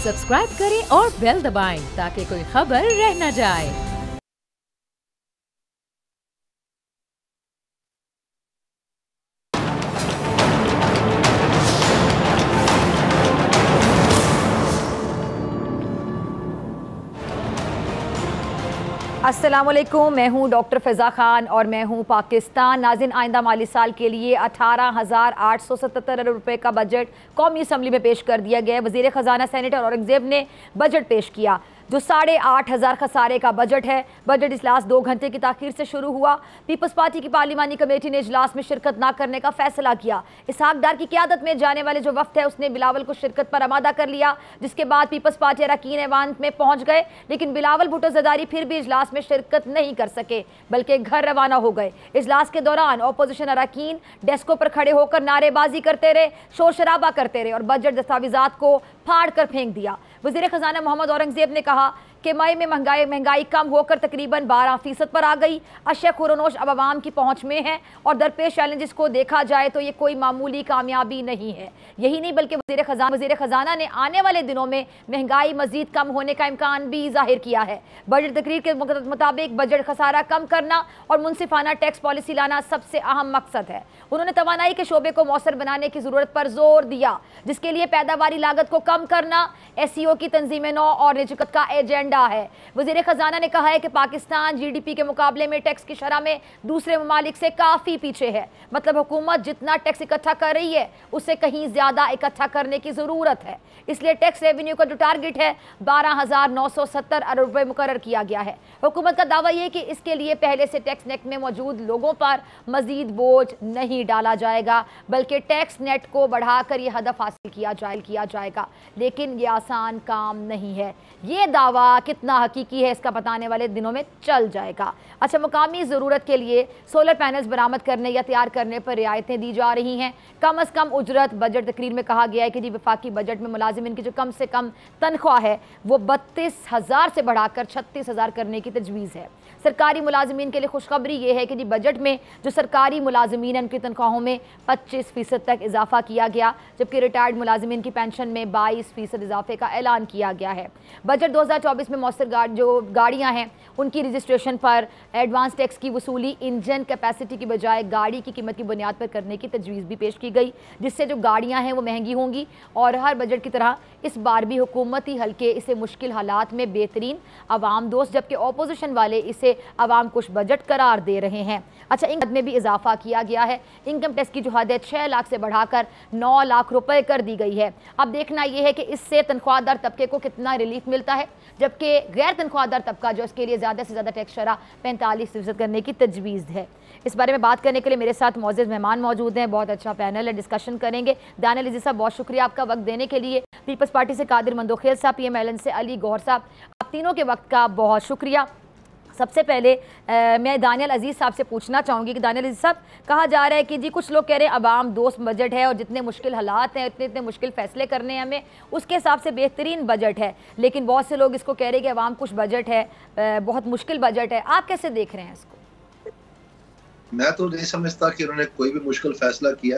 Subscribe करें और bell दबाएं ताकि कोई खबर रह न जाए। अस्सलामुअलैकुम, मैं हूं डॉक्टर फ़िज़ा खान और मैं हूं पाकिस्तान। नाज़रीन, आइंदा माली साल के लिए 18,877 अरब रुपए का बजट कौमी असम्बली में पेश कर दिया गया है। वज़ीर ख़जाना सेनेटर औरंगज़ेब ने बजट पेश किया जो 8,500 खसारे का बजट है। बजट इजलास 2 घंटे की ताख़ीर से शुरू हुआ। पीपल्स पार्टी की पार्लिमानी कमेटी ने इजलास में शिरकत न करने का फैसला किया। इसहाक डार की क़यादत में जाने वाले जो वफ्द है उसने बिलावल को शिरकत पर आमादा कर लिया, जिसके बाद पीपल्स पार्टी अरकान ऐवान में पहुँच गए, लेकिन बिलावल भुट्टो ज़रदारी फिर भी इजलास में शिरकत नहीं कर सके बल्कि घर रवाना हो गए। इजलास के दौरान अपोजिशन अरकान डेस्कों पर खड़े होकर नारेबाजी करते रहे, शोर शराबा करते रहे और बजट दस्तावेजात को फाड़ कर फेंक दिया। वज़ीर ख़जाना मोहम्मद औरंगज़ेब ने कहा कि मई में महंगाई कम होकर तकरीबन 12% पर आ गई। अशय खुरनोश अब आवाम की पहुँच में है और दरपेश चैलेंजेस को देखा जाए तो ये कोई मामूली कामयाबी नहीं है। यही नहीं बल्कि वज़ीर ख़जाना ने आने वाले दिनों में महंगाई मज़ीद कम होने का इम्कान भी ज़ाहिर किया है। बजट तकरीर के मुताबिक बजट खसारा कम करना और मुनसिफाना टैक्स पॉलिसी लाना सबसे अहम मकसद है। उन्होंने तवानाई के शोबे को मौसर बनाने की ज़रूरत पर जोर दिया, जिसके लिए पैदावारी लागत को कम करना, SEO की तंजीम नौ और निजुकत का एजेंडा है। वज़ीर ख़जाना ने कहा है कि पाकिस्तान GDP के मुकाबले में टैक्स की शरह में दूसरे ममालिक से काफ़ी पीछे है। मतलब हुकूमत जितना टैक्स इकट्ठा कर रही है उससे कहीं ज़्यादा इकट्ठा करने की ज़रूरत है। इसलिए टैक्स रेवेन्यू का जो टारगेट है 12,970 अरब रुपये मुकर्रर किया गया है। हुकूमत का दावा यह कि इसके लिए पहले से टैक्स नेट में मौजूद लोगों पर मज़ीद बोझ नहीं डाला जाएगा, बल्कि टैक्स नेट को बढ़ाकर यह हदफ हासिल किया जाएगा। लेकिन यह आसान काम नहीं है। ये दावा कितना हकीकी है इसका पता आने वाले दिनों में चल जाएगा। अच्छा, मुकामी ज़रूरत के लिए सोलर पैनल्स बरामद करने या तैयार करने पर रियायतें दी जा रही हैं। कम अज़ कम उजरत, बजट तकरीर में कहा गया है कि जी वफाकी बजट में मुलाजिमिन की जो कम से कम तनख्वाह है वो 32,000 से बढ़ाकर 36,000 करने की तजवीज़ है। सरकारी मुलाजिमीन के लिए खुशखबरी ये है कि जी बजट में जो सरकारी मुलाजिमीन उनकी तनख्वाहों में 25% तक इजाफा किया गया, जबकि रिटायर्ड मुलाजिमीन की पेंशन में 22% इजाफे का ऐलान किया गया है। बजट 2024 में मौसर जो गाड़ियाँ हैं उनकी रजिस्ट्रेशन पर एडवांस टैक्स की वसूली इंजन कैपेसिटी की बजाय गाड़ी की कीमत की बुनियाद पर करने की तजवीज़ भी पेश की गई, जिससे जो गाड़ियाँ हैं वो महंगी होंगी। और हर बजट की तरह इस बार भी हुकूमती हल्के इसे मुश्किल हालात में बेहतरीन आवाम दोस्त, जबकि अपोजिशन वाले इसे आवाम कुछ बजट करार दे रहे हैं। अच्छा, इनकम में भी इजाफा किया गया है। इनकम टैक्स की जो हद है 6 लाख से बढ़ाकर 9 लाख रुपए कर दी गई है। अब देखना यह है कि इससे तनख्वाहदार तबके को कितना रिलीफ मिलता है, जबकि गैर तनख्वाहदार तबका जो इसके लिए ज़्यादा से ज़्यादा टैक्स शरह 45% करने की तजवीज़ है। इस बारे में बात करने के लिए मेरे साथ मौजूद मेहमान मौजूद हैं। बहुत अच्छा पैनल है, डिस्कशन करेंगे। दानियल अजीज़ साहब, बहुत शुक्रिया आपका वक्त देने के लिए। पीपल्स पार्टी से कादिर मंदोखेल साहब, PMLN से अली गौहर साहब, आप तीनों के वक्त का बहुत शुक्रिया। सबसे पहले मैं दानियल अजीज़ साहब से पूछना चाहूँगी कि दानियल अजीज़ साहब, कहा जा रहा है कि जी कुछ लोग कह रहे हैं अवाम दोस्त बजट है और जितने मुश्किल हालात हैं इतने मुश्किल फ़ैसले करने हैं हमें, उसके हिसाब से बेहतरीन बजट है। लेकिन बहुत से लोग इसको कह रहे हैं कि अवाम कुछ बजट है, बहुत मुश्किल बजट है। आप कैसे देख रहे हैं इसको? मैं तो नहीं समझता कि उन्होंने कोई भी मुश्किल फैसला किया,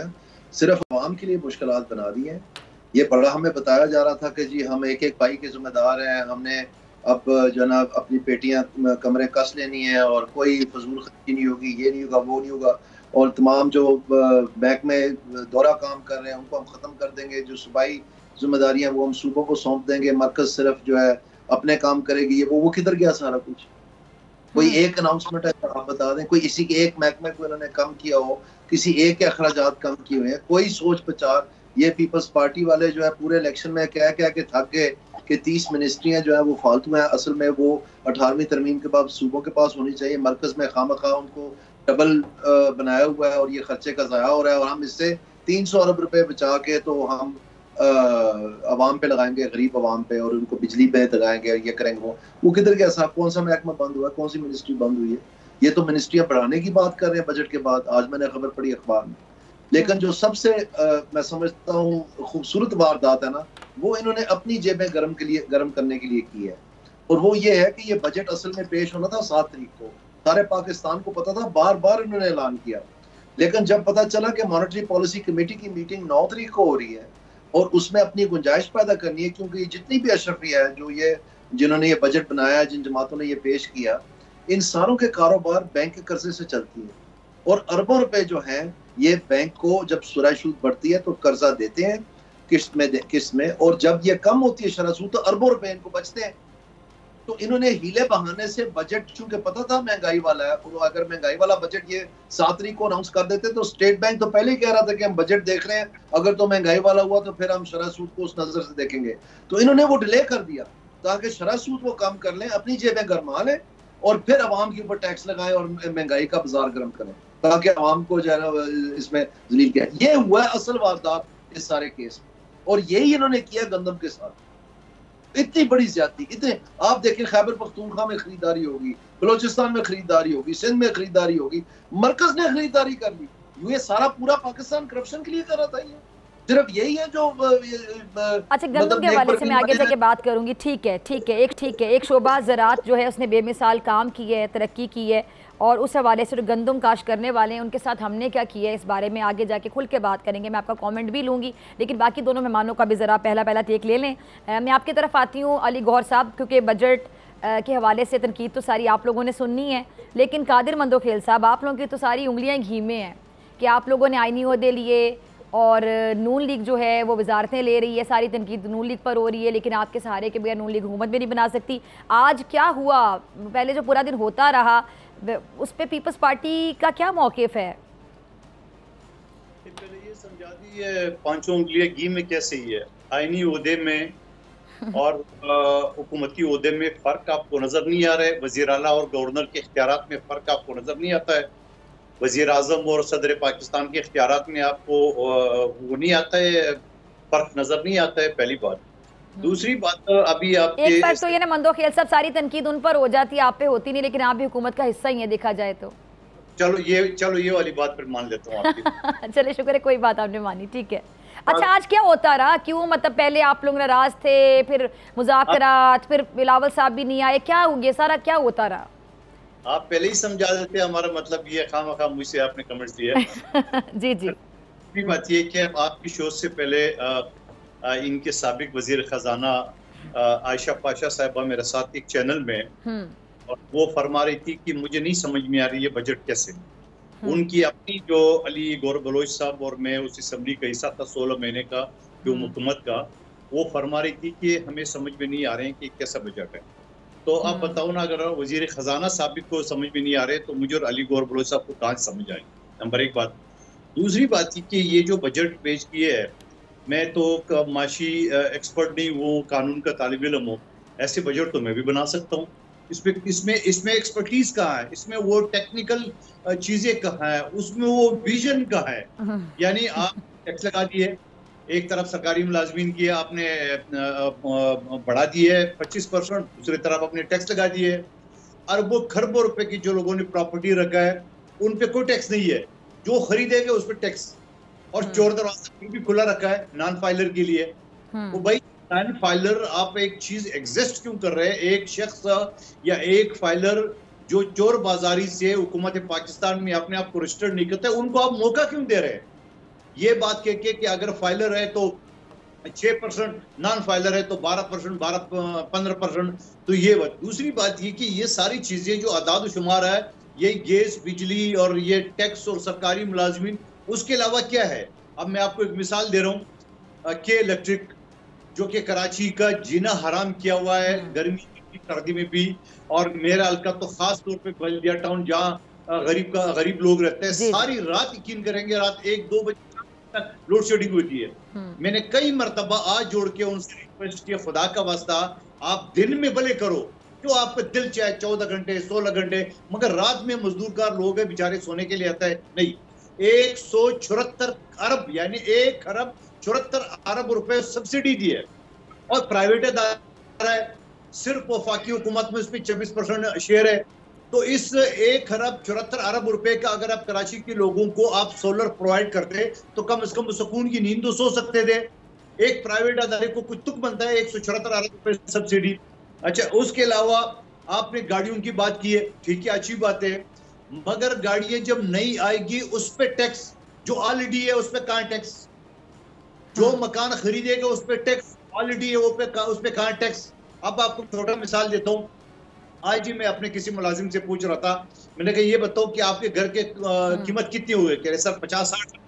सिर्फ अवाम के लिए मुश्किलात बना दी हैं। ये बड़ा हमें बताया जा रहा था कि जी हम एक एक भाई के जिम्मेदार हैं, हमने अब जो ना अपनी पेटियां कमरे कस लेनी है और कोई फजूल खर्ची नहीं होगी, ये नहीं होगा, वो नहीं होगा, और तमाम जो बैंक में दौरा काम कर रहे हैं उनको हम ख़त्म कर देंगे, जो सूबाई जिम्मेदारियां वो हम सूबों को सौंप देंगे, मरकज़ सिर्फ जो है अपने काम करेगी। ये वो किधर गया सारा कुछ? कोई एक अनाउंसमेंट है तो आप बता दें, कोई इसी के एक महकमे को इन्होंने कम किया हो, किसी एक के अखराजात कम किए हुए हैं, कोई सोच विचार। ये पीपल्स पार्टी वाले जो है पूरे इलेक्शन में कह के थक गए कि 30 मिनिस्ट्रियां जो है वो फालतू हैं। असल में वो 18वीं तरमीम के बाद सूबों के पास होनी चाहिए। मरकज में खामखा उनको डबल बनाया हुआ है और ये खर्चे का ज़ाया हो रहा है, और हम इससे 300 अरब रुपए बचा के तो हम अवाम पे लगाएंगे, गरीब अवाम पे, और उनको बिजली पे लगाएंगे, ये करेंगे। वो किधर गया साहब? कौन सा महकमा बंद हुआ? कौन सी मिनिस्ट्री बंद हुई है? ये तो मिनिस्ट्रियां बढ़ाने की बात कर रहे हैं बजट के बाद। आज मैंने खबर पढ़ी अखबार में। लेकिन जो सबसे मैं समझता हूँ खूबसूरत वारदात है ना, वो इन्होंने अपनी जेबें गर्म करने के लिए की है। और वो ये है कि ये बजट असल में पेश होना था 7 तारीख को, सारे पाकिस्तान को पता था, बार बार इन्होंने ऐलान किया। लेकिन जब पता चला कि मॉनेटरी पॉलिसी कमेटी की मीटिंग 9 तारीख को हो रही है, और उसमें अपनी गुंजाइश पैदा करनी है, क्योंकि जितनी भी अशरफी है जो ये जिन्होंने ये बजट बनाया, जिन जमातों ने ये पेश किया, इन सारों के कारोबार बैंक के कर्जे से चलती है और अरबों रुपए जो हैं ये बैंक को जब शरह सूद बढ़ती है तो कर्जा देते हैं किस्त में, और जब ये कम होती है शरह सूद तो अरबों रुपए इनको बचते हैं। तो इन्होंने हीले बहाने से बजट, चूंकि पता था महंगाई वाला है, और अगर महंगाई वाला बजट ये 7 तारीख को अनाउंस कर देते तो स्टेट बैंक तो पहले ही कह रहा था कि हम बजट देख रहे हैं, अगर तो महंगाई वाला हुआ तो फिर हम शरह सूद को उस नजर से देखेंगे। तो इन्होंने वो डिले कर दिया ताकि शरह सूद वो कम कर लें, अपनी जेबें गरमा लें और फिर अवाम के ऊपर टैक्स लगाएं और महंगाई का बाजार गर्म करें ताकि अवाम को जो है ना इसमें जलील किया। ये हुआ है असल वारदात इस सारे केस में, और यही इन्होंने किया गंदम के साथ। इतनी बड़ी ज्यादती, इतने आप देखें खैबर पख्तूनख्वा में खरीदारी होगी, बलोचिस्तान में खरीदारी होगी, सिंध में खरीदारी होगी, मरकज ने खरीदारी कर ली। ये सारा पूरा पाकिस्तान करप्शन के लिए कर रहा था। ये सिर्फ यही है जो अच्छा, गंदम के हवाले से मैं आगे जाके बात करूंगी। ठीक है, एक शोबा ज़राअत जो है उसने बेमिसाल काम की है, तरक्की की है, और उस हवाले से जो गंदम काश करने वाले हैं उनके साथ हमने क्या किया है इस बारे में आगे जाके खुल के बात करेंगे। मैं आपका कमेंट भी लूँगी, लेकिन बाकी दोनों मेहमानों का भी ज़रा पहला टेक ले लें। मैं आपकी तरफ आती हूँ अली गौहर साहब, क्योंकि बजट के हवाले से तनकीद तो सारी आप लोगों ने सुननी है, लेकिन कादिर मंदोखेल साहब, आप लोगों की तो सारी उंगलियाँ घी में हैं कि आप लोगों ने आईनी ओहदे लिए और नून लीग जो है वो वजारतें ले रही है, सारी तनकीद नून लीग पर हो रही है, लेकिन आपके सहारे के बगैर नून लीग हुकूमत भी नहीं बना सकती। आज क्या हुआ, पहले जो पूरा दिन होता रहा उस पर पीपल्स पार्टी का क्या मौक़िफ़ है? पहले ये समझा दी है पांचों उंगलियां घी में कैसे ही है। आईनी ओहदे में और हुकूमती ओहदे में फ़र्क आपको नज़र नहीं आ रहा है। वज़ीर आला और गवर्नर के इख्तियारात में फ़र्क आपको नज़र नहीं आता है। वज़ीर आज़म और सदर पाकिस्तान के इख्तियारात में आपको वो नहीं आता है, फ़र्क नज़र नहीं आता है, पहली बात। दूसरी बात, अभी आप एक बात तो ये ना मंदोखेल साहब, सारी तनकीद उन पर हो जाती है, आप पे होती नहीं, लेकिन आप भी हुकूमत का हिस्सा ही है देखा जाए तो। चलो ये वाली बात फिर मान लेता हूँ आपकी। चले, शुक्र है, कोई बात आपने मानी, ठीक है। अच्छा, आज क्या होता रहा, क्यों, मतलब पहले आप लोग नाराज थे, फिर मुज़ाकरात, फिर बिलावल साहब भी नहीं आए, क्या हो गया, सारा क्या होता रहा? आप पहले ही समझा देते, हमारा मतलब ये खामखा मुझसे आपने कमेंट्स दिया। जी बात ये कि आपकी शो से पहले इनके साबिक वजीर खजाना आयशा पाशा साहिबा मेरे साथ एक चैनल में, और वो फरमा रही थी कि मुझे नहीं समझ में आ रही है बजट कैसे। उनकी अपनी जो अली गौर बलोच साहब और मैं उस असम्बली का हिस्सा था 16 महीने का जो हुकूमत का, वो फरमा रही थी कि हमें समझ में नहीं आ रहे हैं कि कैसा बजट है। तो आप बताओ ना, अगर वजीर खजाना साबिक को समझ में नहीं आ रहे तो मुझे और अली गौर बलोच साहब को कहाँ समझ आए? नंबर एक बात। दूसरी बात कि ये जो बजट पेश किए है, मैं तो माशी एक्सपर्ट नहीं हूँ, कानून का तालिब इल्म हूँ, ऐसे बजट तो मैं भी बना सकता हूँ। इसमें एक्सपर्टीज कहाँ है, इसमें वो टेक्निकल चीजें कहाँ है, उसमें वो विजन कहाँ है? यानी आप टैक्स लगा दिए, एक तरफ सरकारी मुलाजमीन की आपने बढ़ा दिए 25%, दूसरी तरफ आपने टैक्स लगा दिए। अरबों खरबों रुपए की जो लोगों ने प्रॉपर्टी रखा है उन पे कोई टैक्स नहीं है, जो खरीदेंगे उस पर टैक्स, और चोर दरवाजा भी खुला रखा है नॉन फाइलर के लिए। तो भाई नॉन फाइलर आप एक चीज एग्जिस्ट क्यों कर रहे हैं? एक शख्स या एक फाइलर जो चोर बाजारी से हुकूमत पाकिस्तान में अपने आप को रजिस्टर्ड नहीं करते, उनको आप मौका क्यों दे रहे हैं? ये बात कह के कि अगर फाइलर है तो 6%, नॉन फाइलर है तो 12%, 15%। तो ये बात। दूसरी बात ये कि ये सारी चीजें जो आदाद शुमार है, ये गैस, बिजली और ये टैक्स और सरकारी मुलाजमीन, उसके अलावा क्या है? अब मैं आपको एक मिसाल दे रहा हूँ, के इलेक्ट्रिक जो कि कराची का जीना हराम किया हुआ है, गर्मी की सर्दी में भी, और मेरा हल्का तो खास तौर पे बल्दिया टाउन जहाँ गरीब लोग रहते हैं, सारी रात यकीन करेंगे रात 1-2 बजे तक लोड शेडिंग होती है। मैंने कई मरतबा आज जोड़ के उनसे रिक्वेस्ट किया, खुदा का वास्ता आप दिन में भले करो, जो आपका दिल चाहे 14 घंटे 16 घंटे, मगर रात में मजदूरकार लोग हैं बेचारे, सोने के लिए आता है नहीं। 174 अरब यानी 1 खरब 74 अरब रुपए सब्सिडी दी है, और प्राइवेट अदारा है, सिर्फ वफाकी हुकूमत में उसमें 24% शेयर है। तो इस 1 खरब 74 अरब रुपए का अगर आप कराची के लोगों को आप सोलर प्रोवाइड करते तो कम से कम सुकून की नींद तो सो सकते थे। एक प्राइवेट अदारे को कुछ तुक बनता है 174 अरब रुपए सब्सिडी। अच्छा, उसके अलावा आपने गाड़ियों की बात की है, ठीक है, अच्छी बात है, मगर गाड़ियां जब नई आएगी उस पर टैक्स जो ऑलरेडी है उस पर कहाँ टैक्स? जो मकान खरीदेगा उस पर टैक्स, क्वालिटी है वो पे उस पर कहाँ टैक्स। अब आपको छोटा मिसाल देता हूँ, आज ही मैं अपने किसी मुलाजिम से पूछ रहा था, मैंने कहा ये बताओ कि आपके घर के कीमत कितनी हुई? कह रहे सर 50-60 लाख।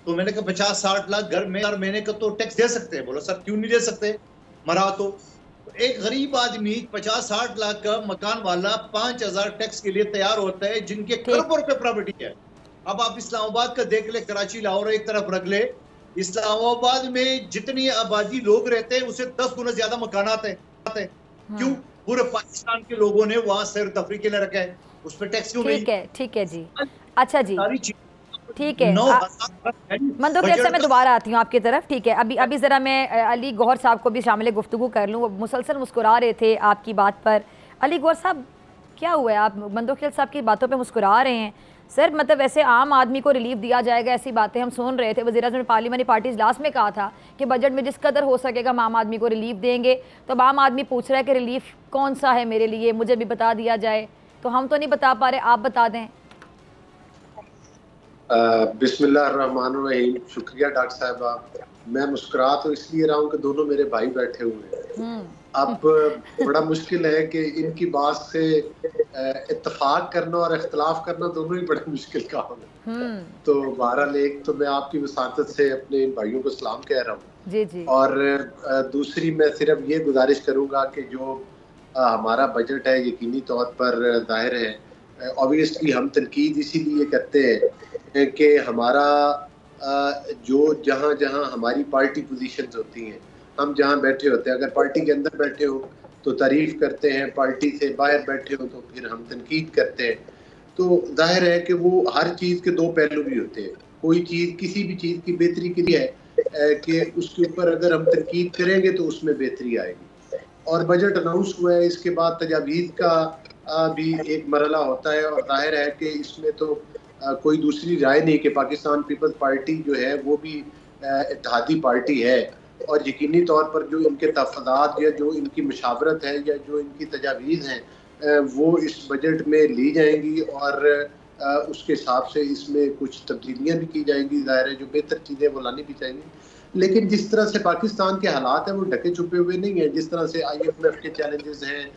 तो मैंने कहा 50-60 लाख घर में हर महीने का तो टैक्स दे सकते हैं। बोला सर क्यों नहीं दे सकते, मरा तो एक गरीब आदमी 50-60 लाख का मकान वाला 5,000 टैक्स के लिए तैयार होता है, जिनके करोड़ों रुपए प्रॉपर्टी है। अब आप इस्लामाबाद का देख ले, कराची लाहौर एक तरफ रख ले, इस्लामाबाद में जितनी आबादी लोग रहते हैं उससे 10 गुना ज्यादा मकानात है। क्यों? पूरे पाकिस्तान के लोगों ने वहां सैर तफरी के लिए रखा है, उस पर टैक्स क्यों नहीं? ठीक है जी, अच्छा जी, ठीक है। मंदो बजट से मैं दोबारा आती हूँ आपकी तरफ। ठीक है, अभी ज़रा मैं अली गौहर साहब को भी शामिल गुफ्तगू कर लूँ। वो मुसलसल मुस्कुरा रहे थे आपकी बात पर। अली गौहर साहब क्या हुआ है, आप मंदो साहब की बातों पे मुस्कुरा रहे हैं? सर मतलब वैसे आम आदमी को रिलीफ दिया जाएगा ऐसी बातें हम सुन रहे थे। वज़ीर-ए-आज़म ने पार्लियामानी पार्टी इजलास में कहा था कि बजट में जिस कदर हो सकेगा हम आम आदमी को रिलीफ देंगे। तो अब आम आदमी पूछ रहा है कि रिलीफ कौन सा है मेरे लिए, मुझे भी बता दिया जाए। तो हम तो नहीं बता पा रहे, आप बता दें। बिस्मिल्लाहिर्रहमानिर्रहीम। शुक्रिया डॉक्टर साहबा। मैं मुस्कुरा तो इसलिए रहा हूँ कि दोनों मेरे भाई बैठे हुए हैं। अब बड़ा मुश्किल है कि इनकी बात से इत्तेफाक करना और इख्तलाफ करना दोनों ही बड़ा मुश्किल काम है। तो बहरहाल एक तो मैं आपकी वसातत से अपने इन भाइयों को सलाम कह रहा हूँ जी जी। और दूसरी मैं सिर्फ ये गुजारिश करूँगा कि जो हमारा बजट है यकीनी तौर पर जाहिर है ऑब्वियसली हम तनकीद इसीलिए करते हैं कि हमारा जो जहाँ जहाँ हमारी पार्टी पोजीशंस होती हैं, हम जहाँ बैठे होते हैं, अगर पार्टी के अंदर बैठे हो तो तारीफ करते हैं, पार्टी से बाहर बैठे हो तो फिर हम तनकीद करते हैं। तो जाहिर है कि वो हर चीज़ के दो पहलू भी होते हैं। कोई चीज़ किसी भी चीज़ की बेहतरी के लिए है कि उसके ऊपर अगर हम तनकीद करेंगे तो उसमें बेहतरी आएगी। और बजट अनाउंस हुआ है, इसके बाद तजावीज़ का भी एक मरला होता है और जाहिर है कि इसमें तो कोई दूसरी राय नहीं कि पाकिस्तान पीपल्स पार्टी जो है वो भी इत्तेहादी पार्टी है और यकीनी तौर पर जो इनके तहफ़्फ़ुज़ात या जो इनकी मशावरत है या जो इनकी तजावीज़ हैं वो इस बजट में ली जाएंगी और उसके हिसाब से इसमें कुछ तब्दीलियाँ भी की जाएंगी। ज़ाहिर है जो बेहतर चीज़ें वो लानी भी चाहिए। लेकिन जिस तरह से पाकिस्तान के हालात हैं वो ढके छुपे हुए नहीं हैं। जिस तरह से IMF के चैलेंजेस हैं,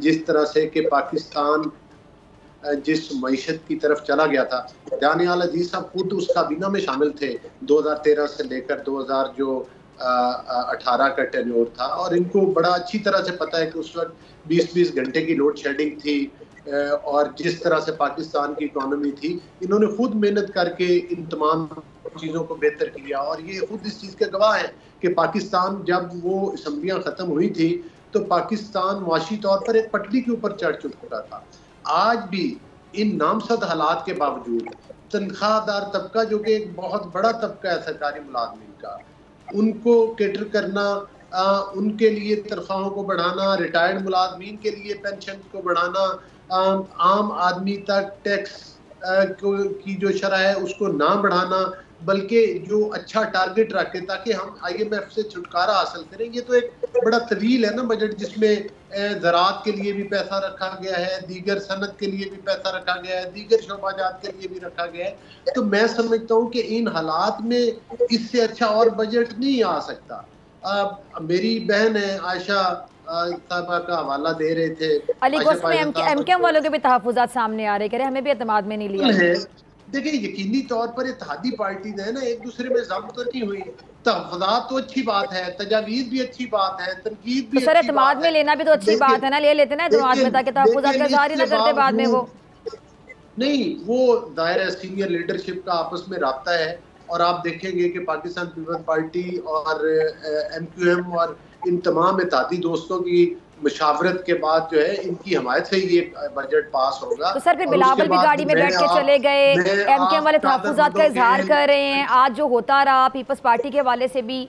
जिस तरह से कि पाकिस्तान जिस मईशत की तरफ चला गया था, दानियाल अजीज साहब खुद उस काबीना में शामिल थे 2013 से लेकर 2018 का टेन्योर था और इनको बड़ा अच्छी तरह से पता है कि उस वक्त 20-20 घंटे की लोड शेडिंग थी और जिस तरह से पाकिस्तान की इकोनॉमी थी, इन्होंने खुद मेहनत करके इन तमाम चीज़ों को बेहतर किया और ये खुद इस चीज़ के गवाह है कि पाकिस्तान जब वो असम्बलियाँ ख़त्म हुई थी तो पाकिस्तान माशी तौर पर एक पटरी के ऊपर चढ़ चुका था। आज भी इन नामसद हालात के बावजूद तनख्वाहदार तबका जो कि एक बहुत बड़ा तबका है सरकारी मुलाजमीन का, उनको कैटर करना, उनके लिए तनख्वाहों को बढ़ाना, रिटायर्ड मुलाजमीन के लिए पेंशन को बढ़ाना, आम आदमी तक टैक्स की जो शरह है उसको ना बढ़ाना, बल्कि जो अच्छा टारगेट रखे ताकि हम IMF से छुटकारा हासिल करें। ये तो एक बड़ा तवील है ना बजट, जिसमें ज़राअत के लिए भी पैसा रखा गया है, दीगर सनत के लिए भी पैसा रखा गया है, दीगर शोबाजात के लिए भी रखा गया है। तो मैं समझता हूँ कि इन हालात में इससे अच्छा और बजट नहीं आ सकता। मेरी बहन है आयशा साहबा का हवाला दे रहे थे, MKM वालों के भी तहफ़्फ़ुज़ात सामने आ रहे, कह रहे हमें भी एतमाद में नहीं लिया। देखिए यकीनी तौर पर इत्तेहादी पार्टी है ना, एक दूसरे में जंग तो नहीं हुई। तहफ़्फ़ुज़ात तो अच्छी बात है, तजावीज़ भी अच्छी बात है, तनकीद भी। तो सर एतमाद में लेना भी तो अच्छी बात है ना, ले लेते ना एतमाद में ताकि तहफ़्फ़ुज़ात का इज़हार ही न करते बाद में वो नहीं। वो दायरा सीनियर लीडरशिप का आपस में राब्ता है और आप देखेंगे कि पाकिस्तान पीपल्स पार्टी और MQM और इन तमाम इत्तेहादी दोस्तों की मशावरत के बाद जो है इनकी हमायत से ये बजट पास होगा। तो सर फिर बिलावल भी गाड़ी में बैठ के चले गए, MKM वाले तहफ़्फ़ुज़ात का इजहार कर रहे हैं, आज जो होता रहा पीपल्स पार्टी के वाले से भी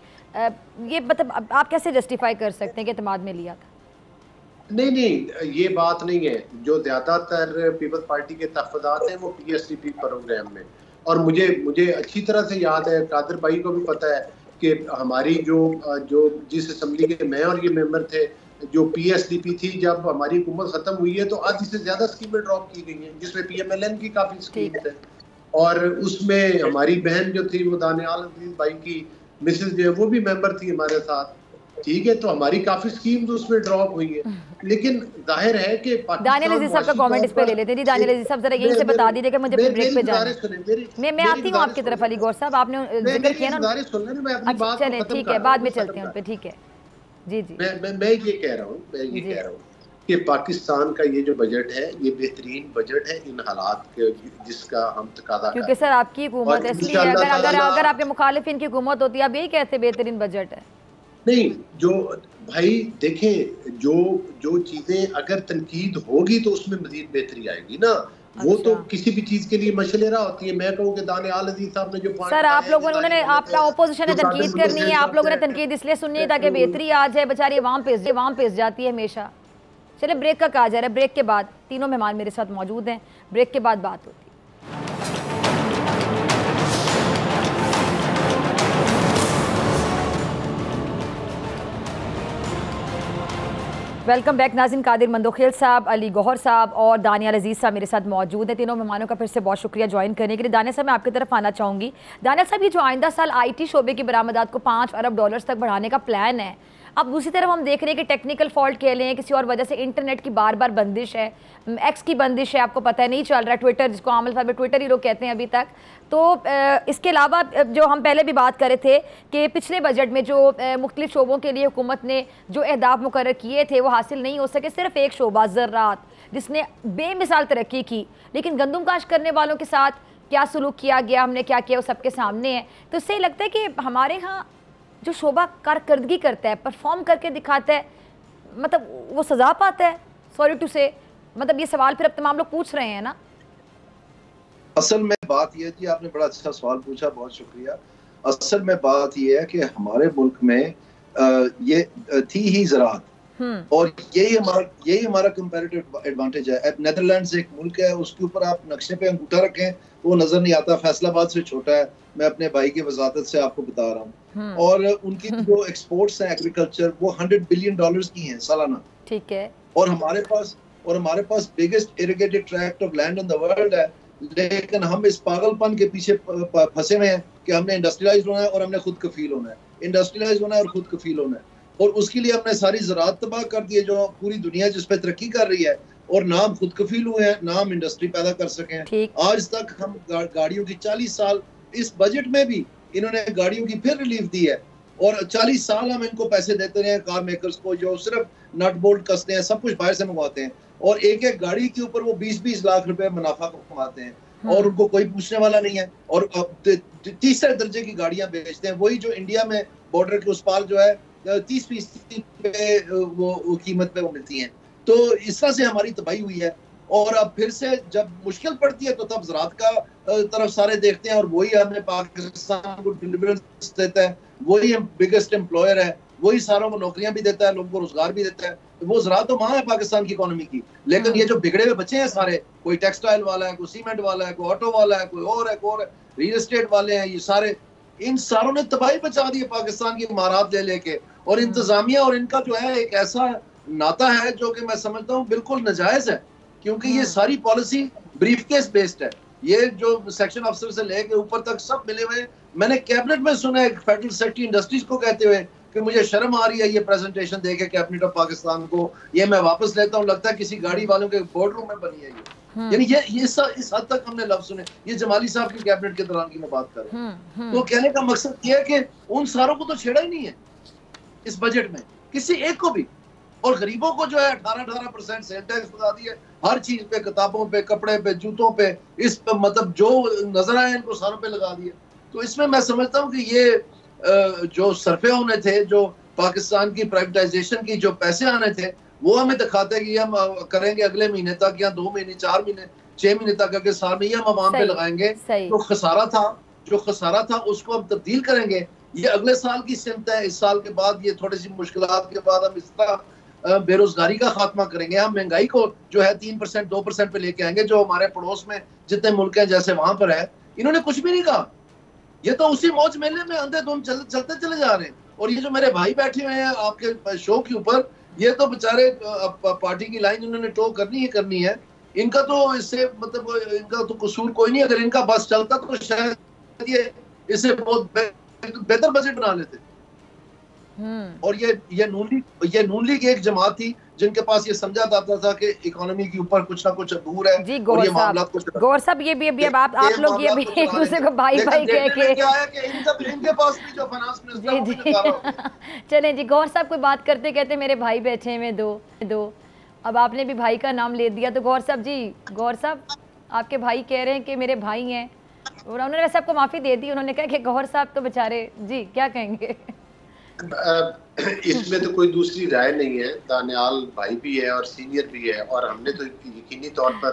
ये मतलब आप कैसे जस्टिफाई कर सकते हैं कि इत्तेमाद में लिया था? नहीं, ये बात नहीं है। जो ज़्यादातर पीपल्स पार्टी के तहफ़्फ़ुज़ात हैं वो PSDP प्रोग्राम में, और मुझे अच्छी तरह से याद है, कादर भाई को भी पता है कि हमारी जो जिस असम्बली के मैं और ये मेंबर थे, जो PSDP थी, जब हमारी हुकूमत खत्म हुई है तो आधी से ज्यादा स्कीमें ड्रॉप की गई हैं, जिसमें PMLN की काफी स्कीम है और उसमें हमारी बहन जो थी वो दानियाल अजीज भाई की मिसेस जो है वो भी मेंबर थी हमारे साथ, ठीक है। तो हमारी काफी स्कीम्स उसमें ड्रॉप हुई है, लेकिन जाहिर है कि दानियल अजीज साहब का कमेंट इस पे ले लेते हैं। दानियल अजीज साहब जरा यहीं से बता दीजिए कि मुझे ब्रेक पे जाना है। मैं आती हूँ आपकी तरफ अली गौर साहब, आपने जिक्र किया ना। अच्छा चलें ठीक है, बाद में चलते हैं उन पे, ठीक है जी जी। मैं ये कह रहा हूँ कि पाकिस्तान का ये जो बजट है ये बेहतरीन बजट है इन हालात के जिसका हम तकादा, क्योंकि सर आपकी हुकूमत इसलिए अगर आपके मुखालिफ इनकी हुकूमत होती है आप यही कहते बेहतरीन बजट है। नहीं, जो भाई देखें, जो चीजें अगर तनकीद होगी तो उसमें मजीद बेहतरी आएगी ना। वो तो किसी भी चीज के लिए मशलेरा होती है। मैं कहूँ कि दानियाल अजीज साहब ने जो सर आप लोगों ने, उन्होंने आपका ओपोजिशन ने तनकीद करनी है, आप लोगों ने तनकीद इसलिए सुननी है ताकि बेहतरी आ जाए। बेचारी वाम पेश जाती है हमेशा। चले ब्रेक का कहा जा रहा है, ब्रेक के बाद तीनों मेहमान मेरे साथ मौजूद हैं, ब्रेक के बाद बात होती है। वेलकम बैक नाज़रीन। कादिर मंदोखेल साहब, अली गौहर साहब और दानियाल अजीज़ साहब मेरे साथ मौजूद हैं। तीनों मेहमानों का फिर से बहुत शुक्रिया ज्वाइन करने के लिए। दानियाल साहब मैं आपकी तरफ आना चाहूँगी। दानियाल साहब ये जो आइंदा साल IT शोबे की बरामदात को $5 अरब तक बढ़ाने का प्लान है, अब दूसरी तरफ हम देख रहे हैं कि टेक्निकल फॉल्ट कह लें, किसी और वजह से इंटरनेट की बार बार बंदिश है, एक्स की बंदिश है, आपको पता है नहीं चल रहा है, ट्विटर जिसको आमल साहब ट्विटर ही लोग कहते हैं अभी तक। तो इसके अलावा जो हम पहले भी बात कर रहे थे कि पिछले बजट में जो मुख्तलिफ शोबों के लिए हुकूमत ने जो अहदाफ मुकर्रर किए थे वो हासिल नहीं हो सके। सिर्फ एक शोबा ज़राअत जिसने बेमिसाल तरक्की की, लेकिन गंदम काश्त करने वालों के साथ क्या सलूक किया गया, हमने क्या किया, वो सबके सामने है। तो इससे लगता है कि हमारे यहाँ जो शोबा कारकर्दगी करता है, परफॉर्म करके दिखाता है, मतलब वो सजा पाता है। सॉरी टू से, मतलब ये सवाल फिर अब तमाम लोग पूछ रहे हैं ना। असल में बात ये थी, आपने बड़ा अच्छा सवाल पूछा, बहुत शुक्रिया। असल में बात ये है कि हमारे मुल्क में ये थी ही ज़राअत, और यही हमारा कंपैरेटिव एडवांटेज है। नेदरलैंड्स एक मुल्क है, उसके ऊपर आप नक्शे पे अंगूठा रखें वो नजर नहीं आता, फैसलाबाद से छोटा है। मैं अपने भाई की वजादत से आपको बता रहा हूँ। और उनकी जो एक्सपोर्ट्स हैं एग्रीकल्चर, वो $100 बिलियन की हैं सालाना, ठीक है। और हमारे पास biggest irrigated tract of land in the world है, लेकिन हम इस पागलपन के पीछे फंसे हुए हैं कि हमने इंडस्ट्रियलाइज होना है और हमने खुद कफील होना है, इंडस्ट्रियलाइज होना है और खुद कफील होना है। और उसके लिए हमने सारी ज़राअत तबाह कर दी है, जो पूरी दुनिया जिस पे तरक्की कर रही है, और ना हम खुद कफील हुए हैं, ना हम इंडस्ट्री पैदा कर सके हैं। आज तक हम गाड़ियों की 40 साल, इस बजट में भी इन्होंने गाड़ियों की फिर रिलीफ दी है, और 40 साल हम इनको पैसे देते रहे कार मेकर्स को, जो सिर्फ नट बोल्ट कसते हैं, सब कुछ बाहर से मंगवाते हैं, और एक एक गाड़ी के ऊपर वो 20-20 लाख रुपए मुनाफा कमाते हैं, और उनको कोई पूछने वाला नहीं है। और तीसरे दर्जे की गाड़ियां बेचते हैं, वही जो इंडिया में बॉर्डर के उस पार जो है 30% पे वो कीमत पे वो मिलती हैं। तो इस तरह से हमारी तबाही हुई है। और अब फिर से जब मुश्किल पड़ती है तो तब ज़राअत का तरफ सारे देखते हैं, और वही हमें पाकिस्तान को डिलीवरेंस देता है, वही हम बिगेस्ट एम्प्लॉयर है, वही सारों को नौकरियां भी देता है, लोगों को रोजगार भी देता है। वो ज़राअत तो वहाँ है पाकिस्तान की इकोनॉमी की, लेकिन ये जो बिगड़े हुए बच्चे हैं सारे, कोई टेक्सटाइल वाला है, कोई सीमेंट वाला है, कोई ऑटो वाला है, कोई और है, रियल एस्टेट वाले हैं, ये सारे, इन सारों ने तबाही मचा दी है पाकिस्तान की इमारत ले लेके। और इंतजामिया और इनका जो है एक ऐसा नाता है जो कि मैं समझता हूँ बिल्कुल नाजायज है, क्योंकि ये सारी पॉलिसी ब्रीफकेस बेस्ड है। ये जो सेक्शन अफसर से लेके ऊपर तक सब मिले हुए। मैंने कैबिनेट में सुना है फेडरल सेक्रेटरी इंडस्ट्रीज को कहते हुए कि मुझे शर्म आ रही है ये प्रेजेंटेशन देके कैबिनेट ऑफ पाकिस्तान को, ये मैं वापस लेता हूँ, लगता है किसी गाड़ी वालों के बोर्ड रूम में बनी है ये। यानी ये इस हद तक हमने लफ्ज सुने। ये जमाली साहब की कैबिनेट के दौरान की मैं बात कर रहा हूँ। तो कहने का मकसद ये है कि उन सारों को तो छेड़ा ही नहीं है इस बजट में, किसी एक को भी। और गरीबों को जो है 18% सेल टैक्स बता दिया हर चीज पे, किताबों पे, कपड़े पे, जूतों पे, इस पे, मतलब जो नजर आए इनको सारों पे लगा दिया। तो इसमें मैं समझता हूँ कि ये जो सरफे होने थे, जो पाकिस्तान की प्राइवेटाइजेशन की जो पैसे आने थे, वो हमें दिखाते हैं कि हम करेंगे अगले महीने तक, या 2 महीने, 4 महीने, 6 महीने तक, अगले साल में ये हम आवाम पे लगाएंगे। तो जो खसारा था उसको हम तब्दील करेंगे। ये अगले साल की सिमत है। इस साल के बाद ये थोड़ी सी मुश्किलात के बाद हम इस तरह बेरोजगारी का खात्मा करेंगे। हम महंगाई को जो है 3%, 2% पे लेके आएंगे, जो हमारे पड़ोस में जितने मुल्क हैं जैसे वहां पर है। इन्होंने कुछ भी नहीं कहा, ये तो उसी मौज मेले में अंधेधुन चलते चले जा रहे हैं। और ये जो मेरे भाई बैठे हुए हैं आपके शो के ऊपर, ये तो बेचारे पार्टी की लाइन इन्होंने टो करनी है। इनका तो इससे मतलब इनका तो कसूर कोई नहीं। अगर इनका बस चलता तो शायद ये इससे बहुत बेहतर बजट बना लेते। और ये नून लीग एक जमात थी जिनके पास ये समझा जाता था कि इकोनॉमी के ऊपर कुछ ना कुछ अधूर है। जी गौर साहब ये भी अब आप लोग ये भी एक दूसरे को भाई भाई कह के क्या है कि इनके पास भी जो फाइनेंस मिनिस्टर चलें जी, गौर साहब कोई बात करते कहते मेरे भाई बैठे हुए दो, अब आपने भी भाई का नाम ले दिया तो गौर साहब आपके भाई कह रहे हैं कि मेरे भाई हैं, और उन्होंने वैसे आपको माफ़ी दे दी, उन्होंने कहा कि गौर साहब तो बेचारे जी क्या कहेंगे? इसमें तो कोई दूसरी राय नहीं है, दानियाल भाई भी है और सीनियर भी है, और हमने तो यकीनी तौर पर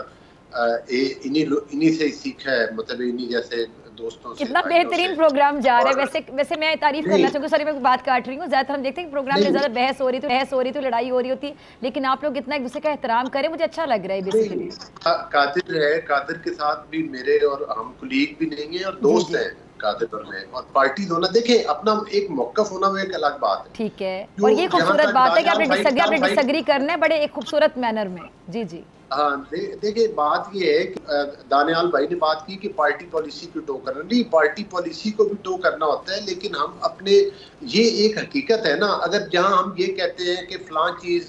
इन्हीं से सीखा है, मतलब इन्हीं जैसे दोस्तों से। कितना बेहतरीन प्रोग्राम जा रहा है। वैसे मैं तारीफ करना चाहूँगी, सॉरी मैं बात काट रही हूँ, ज्यादातर हम देखते हैं कि प्रोग्राम में ज्यादा बहस हो रही तो लड़ाई हो रही होती, लेकिन आप लोग इतना एक दूसरे का एहतराम करें, मुझे अच्छा लग रहा है बेसिकली। कादिर के साथ भी मेरे और हम कुलीग भी नहीं है और दोस्त हैं कादिर और मैं, और पार्टी होना देखें अपना एक मौक़िफ़ होना वो एक अलग बात है। ठीक है, और ये खूबसूरत बात है कि आपने डिसएग्री करना है बड़े एक खूबसूरत मैनर में। जी हाँ, देखिए बात ये है कि दानियाल भाई ने बात की कि पार्टी पॉलिसी को टो करना, नहीं, पार्टी पॉलिसी को भी टो करना होता है, लेकिन हम अपने, ये एक हकीकत है ना, अगर जहाँ हम ये कहते हैं कि फलां चीज़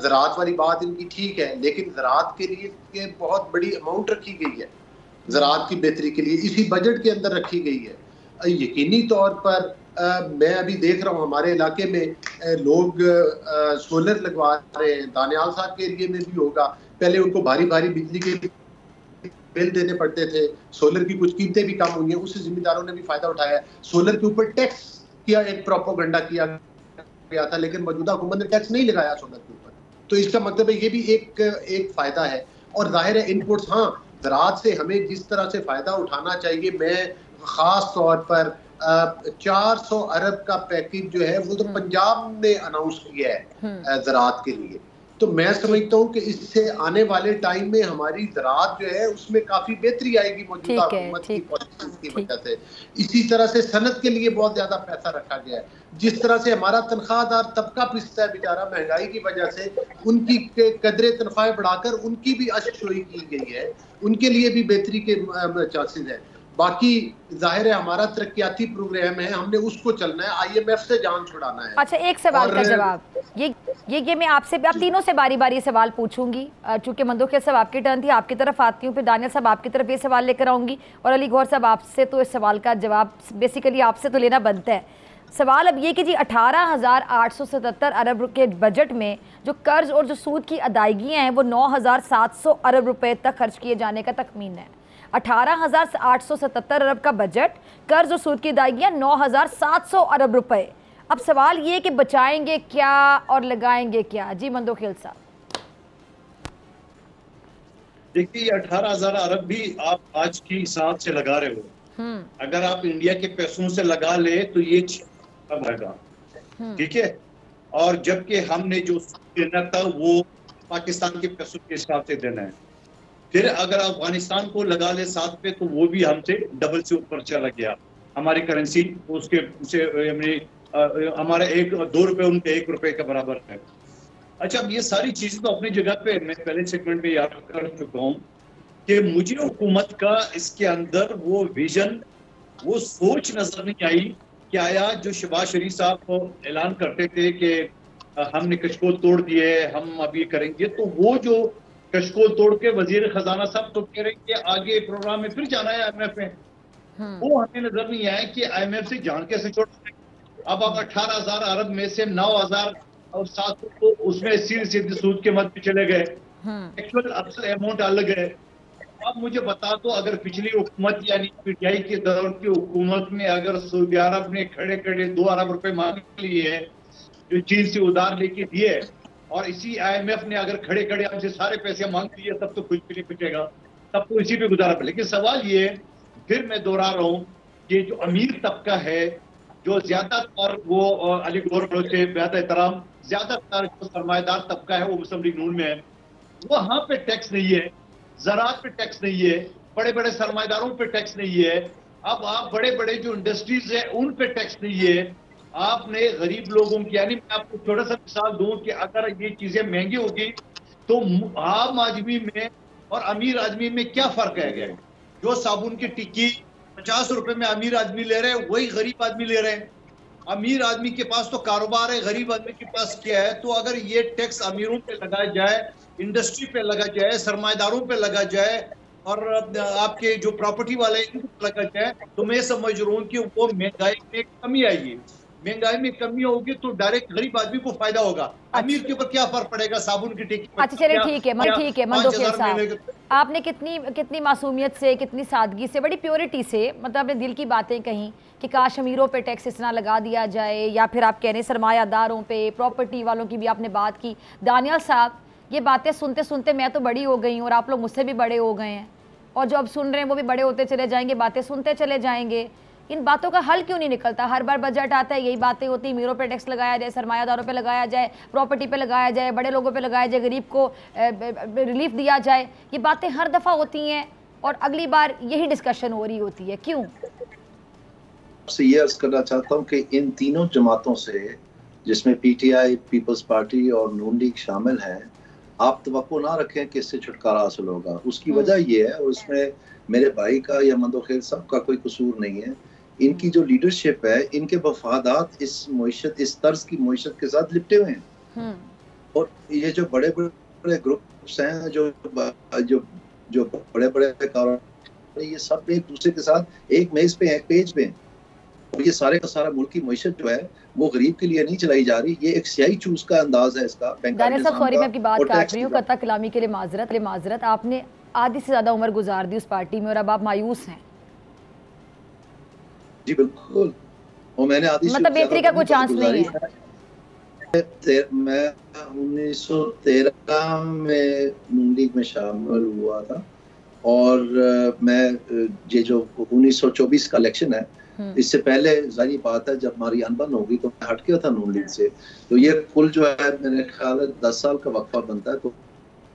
ज़राअत वाली बात इनकी ठीक है, लेकिन ज़राअत के लिए बहुत बड़ी अमाउंट रखी गई है, ज़राअत की बेहतरी के लिए इसी बजट के अंदर रखी गई है। यकीनी तौर पर मैं अभी देख रहा हूँ हमारे इलाके में लोग सोलर लगवा रहे हैं, दानियाल साहब के एरिए में भी होगा, पहले उनको भारी बिजली के बिल देने पड़ते थे, सोलर की कुछ कीमतें भी कम हुई हैं, उससे जिम्मेदारों ने भी फायदा उठाया। सोलर के ऊपर टैक्स किया, एक प्रोपोगंडा किया गया था, लेकिन मौजूदा हुकूमत ने टैक्स नहीं लगाया सोलर के ऊपर, तो इसका मतलब है ये भी एक फायदा है। और जाहिर है इनपुट्स, हाँ, ज़राअत से हमें जिस तरह से फायदा उठाना चाहिए, मैं खास तौर पर 400 अरब का पैकेज जो है वो तो पंजाब ने अनाउंस किया है ज़राअत के लिए, तो मैं समझता हूँ कि इससे आने वाले टाइम में हमारी ज़राअत जो है उसमें काफ़ी बेहतरी आएगी मौजूदा हुकूमत की पॉलिसीज़ की वजह से। इसी तरह से सनत के लिए बहुत ज़्यादा पैसा रखा गया है, जिस तरह से हमारा तनख्वाहदार तबका पिसता है बेचारा महंगाई की वजह से, उनकी कदरे तनख्वाहें बढ़ाकर उनकी भी अशशोई की गई है, उनके लिए भी बेहतरी के चांसेस है। बाकी जाहिर है हमारा तरक्याती प्रोग्राम है, हमने उसको चलना है, IMF से जान छुड़ाना है। अच्छा, एक सवाल का जवाब, ये मैं आपसे, आप तीनों से बारी सवाल पूछूंगी, चूंकि मंदोखिल साहब आपकी टर्न थी, आपकी तरफ आती हूँ, फिर दानियाल साहब आपकी तरफ ये सवाल लेकर आऊँगी, और अली गौर साहब आपसे तो इस सवाल का जवाब बेसिकली आपसे तो लेना बनता है। सवाल अब ये कि जी 18,877 अरब के बजट में जो कर्ज और जो सूद की अदायगियाँ हैं वो 9,700 अरब रुपये तक खर्च किए जाने का तखमीन है। 18,877 अरब का बजट, कर्ज और सूद की अदायगियाँ 9,700 अरब रुपए। अब सवाल ये कि बचाएंगे क्या और लगाएंगे क्या? जी मंदोखिल साहब। देखिए 18,000 अरब भी आप आज की हिसाब से लगा रहे हो, अगर आप इंडिया के पैसों से लगा ले तो ये आएगा, ठीक है, और जबकि हमने जो देना था वो पाकिस्तान के पैसों के हिसाब से देना है। फिर अगर अफगानिस्तान को लगा ले साथ पे तो वो भी हमसे डबल से ऊपर चला गया, हमारी करेंसी उसके हमारा 2 रुपए उनके 1 रुपए के बराबर है। अच्छा, अब ये सारी चीजें तो अपनी जगह पे मैं पहले सेगमेंट में याद कर चुका हूँ कि मुझे हुकूमत का इसके अंदर वो विजन, वो सोच नजर नहीं आई कि आया जो शहबाज शरीफ साहब को ऐलान करते थे कि हमने कशकोल तोड़ दिए, हम अब ये करेंगे, तो वो जो कशकोल तोड़ के वजीर खजाना साहब तो कह रहे हैं कि आगे प्रोग्राम में फिर जाना है IMF में, वो हमें नजर नहीं आया कि IMF से जान कैसे छोड़। अब 18,000 अरब में से 9,700 तो उसमें सीधे सूद के मद पे चले गए, एक्चुअल असल अमाउंट अलग है। अब मुझे बता दो, अगर पिछली हुकूमत यानी PTI के दौर की हुकूमत में अगर सऊदी अरब ने खड़े 2 अरब रुपए मांग लिए हैं जो चीन से उधार लेके दिए, और इसी IMF ने अगर खड़े हमसे सारे पैसे मांग लिए, तब तो कुछ भी नहीं पिटेगा, तब तो इसी पे गुजारा। लेकिन सवाल ये, फिर मैं दोहरा रहा हूँ, कि जो अमीर तबका है, जो ज्यादातर वो अली गौर से बेहद एहतराम, ज्यादातर जो सरमाएदार तबका है वो मुस्लिम लीग नून में है, वहां पे टैक्स नहीं है, ज़राअत पे टैक्स नहीं है, बड़े सरमाएदारों पे टैक्स नहीं है। अब आप बड़े जो इंडस्ट्रीज है उन पे टैक्स नहीं है। आपने गरीब लोगों की, यानी मैं आपको थोड़ा सा मिसाल दूं कि अगर ये चीजें महंगी होगी तो आम आदमी में और अमीर आदमी में क्या फर्क है? जो साबुन की टिक्की 50 रुपए में अमीर आदमी ले रहे हैं, वही गरीब आदमी ले रहे हैं। अमीर आदमी के पास तो कारोबार है, गरीब आदमी के पास क्या है? तो अगर ये टैक्स अमीरों पे लगाया जाए, इंडस्ट्री पे लगा जाए, सरमाएदारों पे लगा जाए और आपके जो प्रॉपर्टी वाले हैं इनको लगा जाए, तो मैं समझ रहा हूँ कि वो महंगाई में कमी आएगी। महंगाई में कमी होगी तो डायरेक्ट गरीब आदमी को फायदा होगा। अमीर के ऊपर क्या फर्क पड़ेगा? साबुन की टिक्की। अच्छा चलिए ठीक है मंदोखेल साहब, आपने कितनी मासूमियत से, कितनी सादगी से, बड़ी प्योरिटी से मतलब अपने दिल की बातें कही कि काश अमीरों पे टैक्स इतना लगा दिया जाए, या फिर आप कह रहे हैं सरमायादारों पे, प्रॉपर्टी वालों की भी आपने बात की। दानियाल साहब, ये बातें सुनते सुनते मैं तो बड़ी हो गई हूँ और आप लोग मुझसे भी बड़े हो गए हैं, और जो अब सुन रहे हैं वो भी बड़े होते चले जाएंगे, बातें सुनते चले जाएंगे। इन बातों का हल क्यों नहीं निकलता? हर बार बजट आता है यही बातें होती, अमीरों पे टैक्स लगाया जाए, सरमायादारों पे लगाया जाए, प्रॉपर्टी पे लगाया जाए, बड़े लोगों पे लगाया जाए, गरीब को रिलीफ दिया जाए। ये बातें हर दफ़ा होती हैं और अगली बार यही डिस्कशन हो रही होती है, क्यों? आपसे ये अर्ज करना चाहता हूँ कि इन तीनों जमातों से, जिसमें पीटीआई, पीपल्स पार्टी और नून लीग शामिल हैं, आप तवक्को ना रखें कि इससे छुटकारा हासिल होगा। उसकी वजह ये है, और उसमें मेरे भाई का या मंदोखेल साहब का कोई कसूर नहीं है, इनकी जो लीडरशिप है, इनके वफादात इस मुइशत, इस तर्ज की मुइशत के साथ लिपटे हुए हैं। और ये जो बड़े बड़े ग्रुप्स हैं, जो बड़े बड़े कारोबार, ये सब एक दूसरे के साथ एक मेज पे, एक पेज पे हैं। और ये सारे का सारा मुल्क की मुइशत जो है वो गरीब के लिए नहीं चलाई जा रही। ये एक स्याही चूस का अंदाज है इसका। दानियाल साहब सॉरी, मैं आपकी बात काट रही हूँ, कत्ता कलामी के लिए माजरत। आपने आधी से ज्यादा उम्र गुजार दी उस पार्टी में और अब आप मायूस हैं। जी बिल्कुल, और मैंने आधी मतलब बेहतरी का कोई चांस नहीं है। मैं 1913 में नून लीग में शामिल हुआ था, और मैं ये जो 1924 का इलेक्शन है, इससे पहले जारी बात है जब हमारी अनबन होगी तो मैं हट गया था नून लीग से। तो ये कुल जो है मेरे ख्याल है 10 साल का वक्फा बनता है, तो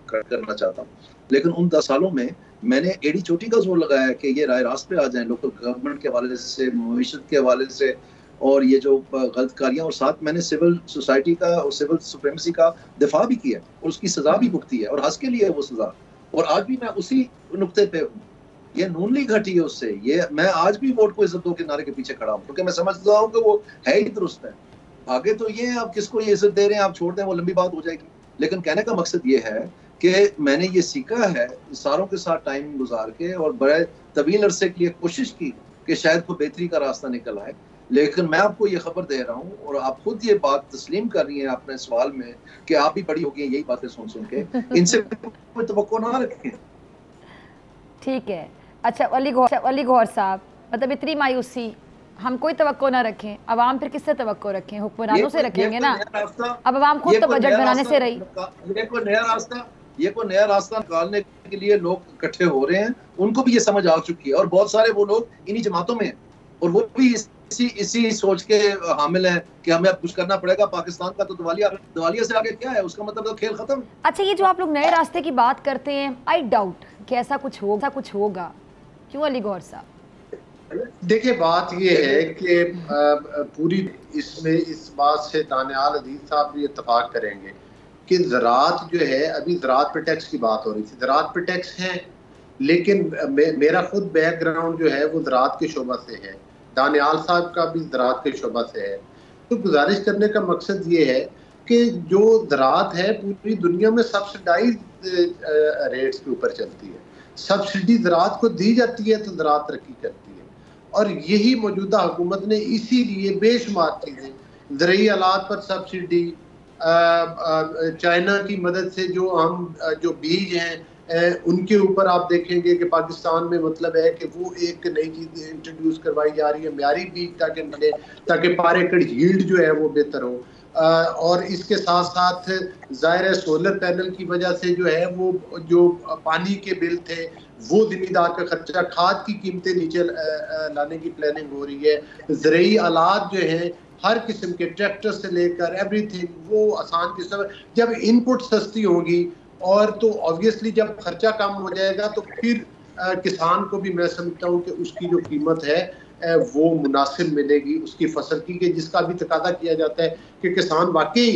करना चाहता हूँ। लेकिन उन 10 सालों में मैंने एड़ी चोटी का जोर लगाया कि ये राय रास्त पे आ जाएं, लोकल गवर्नमेंट के हवाले से, मईशत के हवाले से, और ये जो गलतकारियां, और साथ मैंने सिविल सोसाइटी का और सिविल सुप्रीमेसी का दिफा भी किया और उसकी सजा भी भुगती है, और हंस के लिए वो सजा। और आज भी मैं उसी नुक्ते पे हूँ। ये नून लीग हटी है उससे, ये मैं आज भी वोट को इज्जत दो के नारे के पीछे खड़ा हूँ, क्योंकि मैं समझता हूँ कि वो है ही दुरुस्त है। आगे तो ये आप किसको ये इज्जत दे रहे हैं, आप छोड़ दें, वो लंबी बात हो जाएगी। लेकिन कहने का मकसद ये है कि मैंने ये सीखा है सारों के साथ टाइम गुजार के, और बड़े तवील अरसे के लिए कोशिश की कि शायद कोई बेहतरी का रास्ता निकल आए। लेकिन मैं आपको ये खबर दे रहा हूँ, और आप खुद ये बात तस्लीम कर रही हैं अपने सवाल में कि आप भी बड़ी हो गई यही बातें सुन सुन के, इनसे कोई तवक्को ना रखें। ठीक है, अच्छा अली गौहर साहब, मतलब इतनी मायूसी, हम कोई तवक्को ना रखें, अवाम फिर किससे तवक्को रखें? हुक्मरानों से रखेंगे ना। अब अवाम खुद तो बजट बनाने से रही। ये कोई नया रास्ता निकालने के लिए लोग इकट्ठे हो रहे हैं, उनको भी ये समझ आ चुकी है, और बहुत सारे वो लोग इन्हीं जमातों में हैं, और वो भी इसी सोच के हामिल हैं कि हमें अब कुछ करना पड़ेगा। पाकिस्तान का तो दिवालिया से आगे क्या है, उसका मतलब तो खेल खत्म। अच्छा, ये जो आप लोग नए रास्ते की बात करते हैं, आई डाउट कि ऐसा कुछ होगा, क्यों अली गौहर साहब? देखिए, बात ये है कि पूरी इसमें इस बात से दानियाल अजीज साहब भी इत्तफाक करेंगे कि ज़राअत जो है, अभी ज़राअत पे टैक्स की बात हो रही थी, ज़राअत पे टैक्स है, लेकिन मेरा खुद बैकग्राउंड जो है वो ज़राअत के शोबा से है, दानियाल साहब का भी ज़राअत के शोबा से है। तो गुजारिश करने का मकसद ये है कि जो ज़राअत है पूरी दुनिया में सब्सिडाइज रेट्स के ऊपर चलती है, सब्सिडी ज़राअत को दी जाती है तो ज़राअत तरक्की करती है। और यही मौजूदा हुकूमत ने इसीलिए बेशुमार चीज़ें, ज़रूरी आलात पर सब्सिडी, चाइना की मदद से जो बीज हैं उनके ऊपर आप देखेंगे कि पाकिस्तान में मतलब है कि वो एक नई चीज़ इंट्रोड्यूस करवाई जा रही है, म्यारी बीज ताकि मिले, ताकि पर एकड़ यील्ड जो है वो बेहतर हो। और इसके साथ साथ ज़ाहिर है सोलर पैनल की वजह से जो है वो जो पानी के बिल थे वो जिम्मेदार का खर्चा, खाद की कीमतें नीचे लाने की प्लानिंग हो रही है, ज़रूरी आलात जो हैं हर किस्म के ट्रैक्टर से लेकर एवरीथिंग वो आसान किस्म। जब इनपुट सस्ती होगी और तो ऑब्वियसली जब खर्चा कम हो जाएगा तो फिर किसान को भी मैं समझता हूँ कि उसकी जो कीमत है वो मुनासिब मिलेगी उसकी फसल की, कि जिसका भी तकादा किया जाता है कि किसान वाकई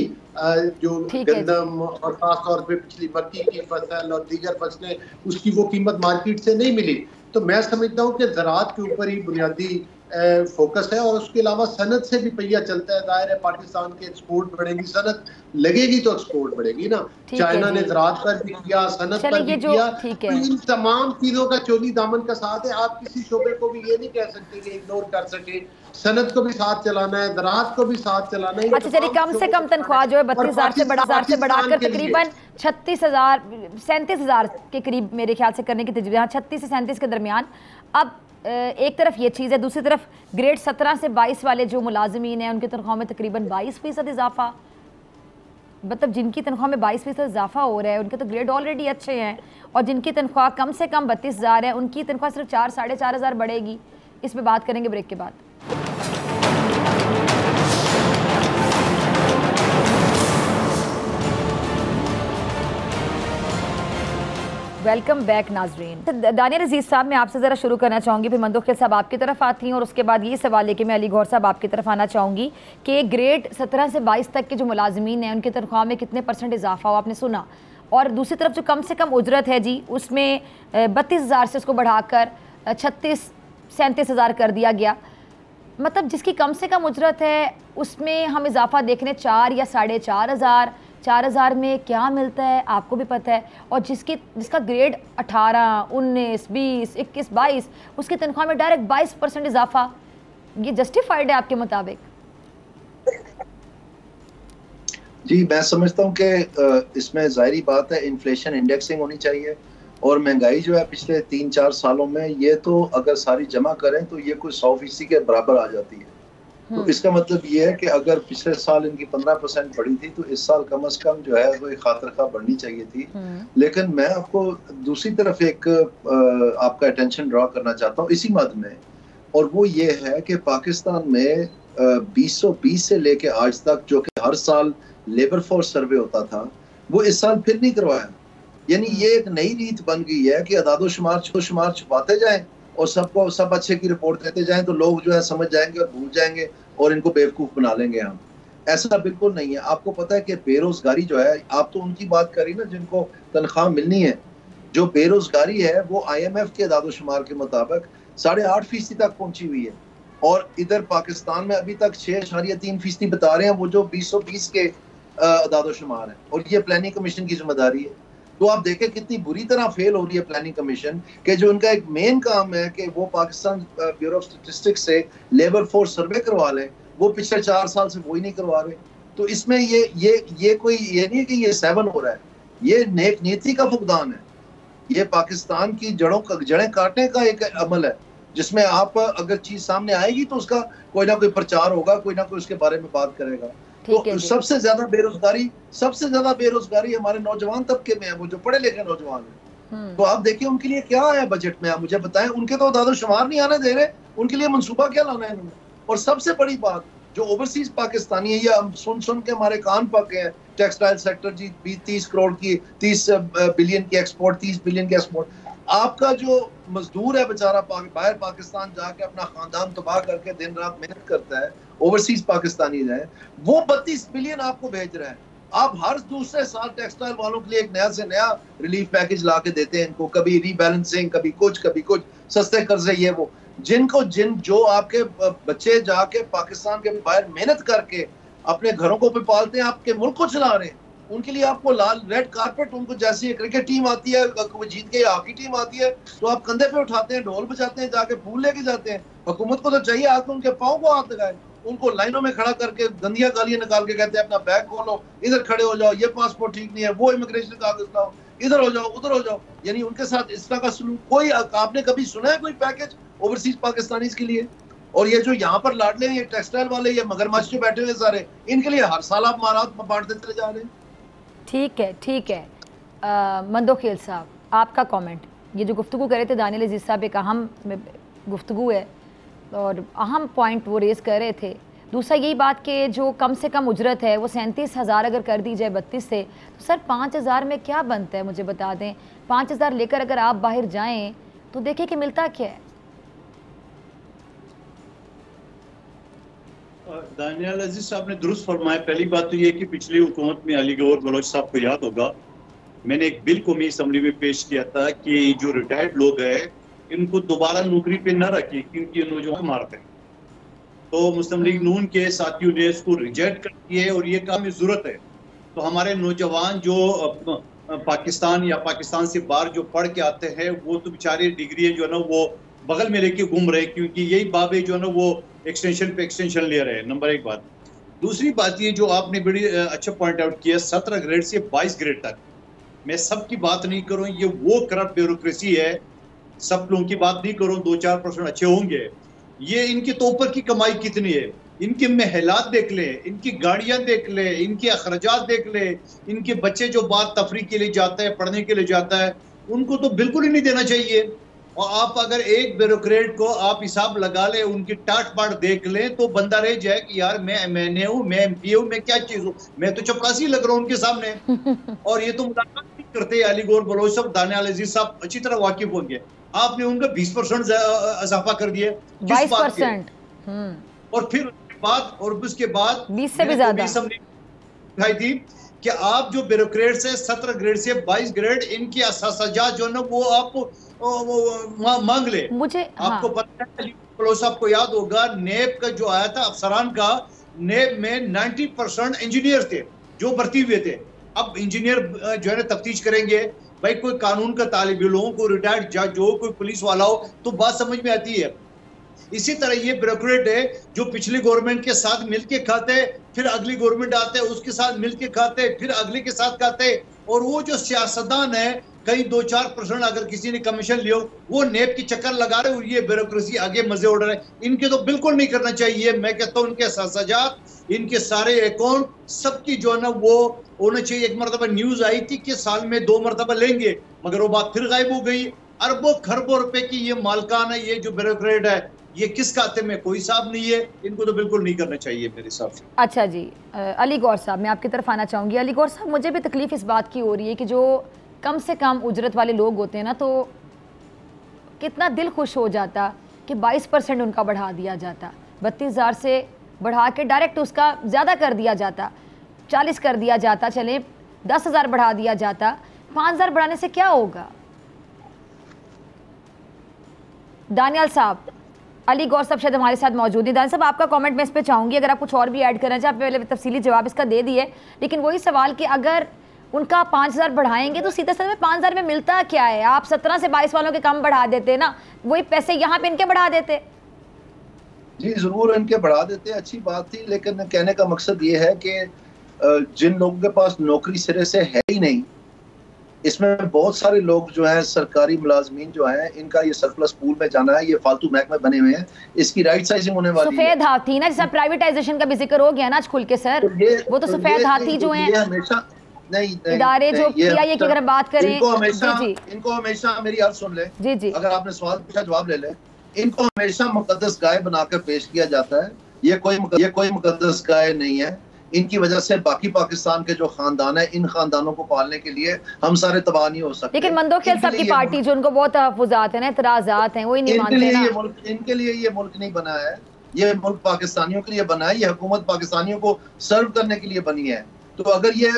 जो गंदम और खास तौर पे पिछली मक्की की फसल और दीगर फसलें उसकी वो कीमत मार्केट से नहीं मिली, तो मैं समझता हूँ कि ज़राअत के ऊपर ही बुनियादी फोकस है, और उसके अलावा सनत से भी पहिया चलता है। जाहिर है पाकिस्तान के एक्सपोर्ट बढ़ेगी, सनत लगेगी तो एक्सपोर्ट बढ़ेगी ना। चाइना ने ज़राअत पर भी किया, सनत पर भी किया, तो इन तमाम चीजों का चोली दामन का साथ है। आप किसी शोबे को भी ये नहीं कह सकते कि इग्नोर कर सके, सनत को भी साथ चलाना है, ज़राअत को भी साथ चलाना है। अच्छा चलिए, कम से कम तनख्वाह जो है 32,000 से बढ़ाकर तकरीबन 36,000 37,000 के करीब मेरे ख्याल से करने की तजवीज़, 36 से 37 के दरमियान। अब एक तरफ ये चीज़ है, दूसरी तरफ ग्रेड 17 से 22 वाले जो मुलाजमीन हैं उनकी तनख्वाह में तकरीबन 22% इजाफा, मतलब जिनकी तनख्वाह में 22% इजाफा हो रहा है उनके तो ग्रेड ऑलरेडी अच्छे हैं, और जिनकी तनख्वाह कम से कम 32,000 है उनकी तनख्वाह सिर्फ 4 साढ़े 4 हज़ार बढ़ेगी। इस पर बात करेंगे ब्रेक के बाद। वेलकम बैक नाजरीन। दानियल अजीज़ साहब, मैं आपसे ज़रा शुरू करना चाहूँगी, फिर मंदोखिल साहब आपकी तरफ आती हैं, और उसके बाद ये सवाल है कि मैं अली गौहर साहब आपकी तरफ आना चाहूँगी कि ग्रेड 17 से 22 तक के जो मुलाजमीन हैं उनकी तनख्वाह में कितने % इजाफा हो, आपने सुना। और दूसरी तरफ जो कम से कम उजरत है जी, उसमें 32,000 से उसको बढ़ाकर 36-37,000 कर दिया गया। मतलब जिसकी कम से कम उजरत है उसमें हम इजाफा देख रहे हैं 4 या साढ़े 4 हज़ार। 4 हज़ार में क्या मिलता है आपको भी पता है, और जिसका ग्रेड 18, 19, 20, 21, 22 उसकी तनख्वाह में डायरेक्ट 22% इजाफा, ये जस्टिफाइड है आपके मुताबिक? जी मैं समझता हूँ कि इसमें जाहिर बात है इन्फ्लेशन इंडेक्सिंग होनी चाहिए, और महंगाई जो है पिछले 3-4 सालों में ये तो अगर सारी जमा करें तो ये कोई 100% के बराबर आ जाती है। तो इसका मतलब ये है कि अगर पिछले साल इनकी 15% बढ़ी थी तो इस साल कम से कम जो है वो एक खातिर बढ़नी चाहिए थी। लेकिन मैं आपको दूसरी तरफ एक आपका अटेंशन ड्रॉ करना चाहता हूँ इसी मद में, और वो ये है कि पाकिस्तान में 2020 से लेके आज तक जो कि हर साल लेबर फोर्स सर्वे होता था वो इस साल फिर नहीं करवाया। यानी ये एक नई रीत बन गई है कि अदादो शुमार छुपाते जाएं और सबको सब अच्छे की रिपोर्ट देते जाएं तो लोग जो है समझ जाएंगे और भूल जाएंगे और इनको बेवकूफ बना लेंगे हम। ऐसा बिल्कुल नहीं है। आपको पता है कि बेरोजगारी जो है, आप तो उनकी बात करी ना जिनको तनख्वाह मिलनी है, जो बेरोजगारी है वो IMF के अदादो शुमार के मुताबिक 8.5% तक पहुंची हुई है, और इधर पाकिस्तान में अभी तक 6.3% बता रहे हैं वो जो 2020 के अदादो शुमार है, और ये प्लानिंग कमीशन की जिम्मेदारी है। तो आप देखें कितनी बुरी तरह फेल हो रही है प्लानिंग कमीशन के जो उनका एक मेन काम है कि वो पाकिस्तान ब्यूरो ऑफ स्टैटिस्टिक्स से लेबर फोर्स सर्वे करवा लें, वो पिछले 4 साल से वही नहीं करवा रहे। तो इसमें ये कोई ये नहीं है कि ये 7 हो रहा है, ये नेक नीति का फुकदान है, ये पाकिस्तान की जड़ें काटने का एक अमल है जिसमें आप अगर चीज सामने आएगी तो उसका कोई ना कोई प्रचार होगा, कोई ना कोई उसके बारे में बात करेगा। तो सबसे ज्यादा बेरोजगारी हमारे नौजवान तबके में है, वो जो पढ़े लिखे नौजवान है। तो आप देखिए उनके लिए क्या है बजट में, आप मुझे बताएं। उनके तो दादो शुमार नहीं आने दे रहे, उनके लिए मंसूबा क्या लाना है इन्होंने। और सबसे बड़ी बात जो ओवरसीज पाकिस्तानी है, ये हम सुन के हमारे कान पके हैं, टेक्सटाइल सेक्टर जी 30 करोड़ की 30 बिलियन की एक्सपोर्ट, 30 बिलियन की एक्सपोर्ट। आपका जो मजदूर है बेचारा बाहर पाकिस्तान जाके अपना खानदान तबाह करके दिन रात मेहनत करता है, ओवरसीज पाकिस्तानी है, वो 32 बिलियन आपको भेज रहा है। आप हर दूसरे साल टेक्सटाइल वालों के लिए एक नया से नया रिलीफ पैकेज ला के देते हैं इनको, कभी रीबैलेंसिंग, कभी कुछ सस्ते कर्जे, ये वो जो आपके बच्चे जाके पाकिस्तान के बाहर मेहनत करके अपने घरों को भी पालते हैं, आपके मुल्क को चला रहे हैं, उनके लिए आपको लाल रेड कारपेट, उनको जैसी क्रिकेट टीम आती है, वो जीत के हॉकी टीम आती है तो आप कंधे पे उठाते हैं, ढोल बजाते हैं, जाके फूल लेके जाते हैं। हुकूमत को तो चाहिए आके उनके पाँव को हाथ लगाए, उनको लाइनों में खड़ा करके गंदियां गालियां निकाल के कहते हैं अपना बैग खोलो, इधर खड़े हो जाओ, ये पासपोर्ट ठीक नहीं है, वो इमिग्रेशन कागज लाओ, इधर हो जाओ, उधर हो जाओ। यानी उनके साथ इस तरह का सलूक कोई आपने कभी सुना है कोई पैकेज ओवरसीज पाकिस्तानीज के लिए? और ये जो यहाँ पर लाडले ये टेक्सटाइल वाले, ये मगरमच्छ जो बैठे हुए सारे, इनके लिए हर साल आप मारात बांटते चले जा रहे हैं। ठीक है मंदोखेल साहब, आपका कमेंट, ये जो गुफ्तगू करे थे दानियल अजीज़ साहब, एक अहम गुफ्तगू है और अहम पॉइंट वो रेज़ कर रहे थे। दूसरा यही बात कि जो कम से कम उजरत है वो 37,000 अगर कर दी जाए 32 से, तो सर 5,000 में क्या बनता है मुझे बता दें। 5,000 लेकर अगर आप बाहर जाएं तो देखें कि मिलता क्या है। दानियल अजीज साहब ने दुरुस्त फरमाया। पहली बात तो ये कि पिछली हुकूमत में अली गौहर बलोच साहब को याद होगा, मैंने एक बिल कौमी असम्बली में पेश किया था कि जो रिटायर्ड लोग हैं इनको दोबारा नौकरी पे न रखें क्योंकि ये नौजवान मारते हैं। तो मुस्लिम लीग नून के साथियों ने इसको रिजेक्ट कर दिए और ये काम की जरूरत है। तो हमारे नौजवान जो पाकिस्तान या पाकिस्तान से बाहर जो पढ़ के आते हैं वो तो बेचारे डिग्री जो है ना वो बगल में लेके घूम रहे, क्योंकि यही बाबे जो है ना वो एक्सटेंशन पे एक्सटेंशन ले रहे हैं। नंबर एक बात। दूसरी बात ये जो आपने बड़ी अच्छा पॉइंट आउट किया, 17 ग्रेड से 22 ग्रेड तक, मैं सबकी बात नहीं करूं, ये वो करप्ट ब्यूरोक्रेसी है, सब लोगों की बात नहीं करूं, 2-4% अच्छे होंगे। ये इनके तो ऊपर की कमाई कितनी है, इनके महलात देख ले, इनकी गाड़ियां देख ले, इनके अखराजात देख ले, इनके बच्चे जो बाहर तफरी के लिए जाते हैं, पढ़ने के लिए जाता है, उनको तो बिल्कुल ही नहीं देना चाहिए। और आप अगर एक ब्यूरोक्रेट को आप हिसाब लगा ले, उनकी टाट बाट देख ले, तो बंदा रह जाए कि यार मैंने हूँ, मैं MP हूँ, मैं क्या चीज हूँ, मैं तो चपरासी लग रहा हूँ उनके सामने। और ये तो मुलाकात नहीं करते। अली गौर बलोच साहब, दानियाल अजीज साहब अच्छी तरह वाकिफ होंगे। आपने उनका 20% इजाफा कर दिया, 22%। और फिर उसके बाद 20 से भी ज्यादा दिखाई थी कि आप जो ब्यूरोक्रेट्स है 17 ग्रेड से 22 ग्रेड, इनकी सजा जो है ना वो आप मांग ले। मुझे आपको पता है, आपको याद होगा नेब का जो आया था अफसरान का, नेब में 90% इंजीनियर थे जो भर्ती हुए थे। अब इंजीनियर जो है ना तफ्तीश करेंगे, भाई कोई कानून का तालिब इल्म हो, कोई रिटायर्ड जज हो, कोई पुलिस वाला हो, तो बात समझ में आती है। इसी तरह ये ब्यूरोक्रेट है जो पिछली गवर्नमेंट के साथ मिलके खाते, फिर अगली गवर्नमेंट आते उसके साथ मिलके खाते, फिर अगली के साथ खाते। और वो जो सियासतदान है, कहीं 2-4% अगर किसी ने कमीशन लियो, वो नेब की चक्कर लगा रहे, और ये ब्यूरोक्रेसी आगे मजे उड़ रहे। इनके तो बिल्कुल नहीं करना चाहिए। मैं कहता हूँ इनके सजात, इनके सारे अकाउंट सबकी जो है ना वो होना चाहिए। एक मरतबा न्यूज आई थी कि साल में 2 मरतबा लेंगे, मगर वो बात फिर गायब हो गई। अरबों खरबों रुपए की ये मालकान है, ये जो ब्यूरोक्रेट है, ये किस खाते में कोई हिसाब नहीं है। इनको तो बिल्कुल नहीं करना चाहिए मेरे हिसाब से। अच्छा जी, अली गौर साहब, मैं आपकी तरफ आना चाहूँगी। अली गौर साहब, मुझे भी तकलीफ इस बात की हो रही है कि जो कम से कम उजरत वाले लोग होते हैं ना, तो कितना दिल खुश हो जाता कि 22% उनका बढ़ा दिया जाता, 32,000 से बढ़ा के डायरेक्ट उसका ज़्यादा कर दिया जाता, 40 कर दिया जाता, चले 10,000 बढ़ा दिया जाता। 5,000 बढ़ाने से क्या होगा? दानियाल साहब, अली गौर साहब शायद हमारे साथ मौजूद है। दानियाल साहब, आपका कमेंट मैं इस पर चाहूँगी, अगर आप कुछ और भी ऐड करना चाहें। आप पहले तफसीली जवाब इसका दे दिए, लेकिन वही सवाल कि अगर उनका 5,000 बढ़ाएंगे तो सीधे सीधे 5,000 में मिलता क्या है? आप 17 से 22 वालों के कम बढ़ा देते ना, वही पैसे यहाँ पे इनके बढ़ा देते। जी जरूर इनके बढ़ा देते, अच्छी बात थी, लेकिन कहने का मकसद ये है कि जिन लोगों के पास नौकरी सिरे से है ही नहीं, इसमें बहुत सारे लोग जो हैं सरकारी मुलाजमीन जो हैं, इनका ये सरप्लस पूल में जाना है, ये फालतू महकमे बने हुए हैं, इसकी राइट साइजिंग होने वाली है। सफेद हाथी ना, जैसा प्राइवेटाइजेशन का भी जिक्र हो गया ना आज खुल के सर, वो तो सफेद हाथी जो है हमेशा नहीं इदारे जो PIA की अगर बात करें, इनको हमेशा मेरी अर्ज सुन ले जी जी, अगर आपने सवाल पूछा जवाब ले ले। इनको हमेशा मुकद्दस गाय बनाकर पेश किया जाता है। ये कोई मुकद्दस गाय नहीं है। इनकी वजह से बाकी पाकिस्तान के जो खानदान है, इन खानदानों को पालने के लिए हम सारे तबाह नहीं हो सकते। लेकिन मंदोखेल साहब की पार्टी जो उनको बहुत तहफ्फुज़ात है ना, इतराज़ात हैं, वो नहीं मानते ना। इनके लिए ये मुल्क नहीं बना है, ये मुल्क पाकिस्तानियों के लिए बना है, ये हुकूमत पाकिस्तानियों को सर्व करने के लिए बनी है। तो अगर ये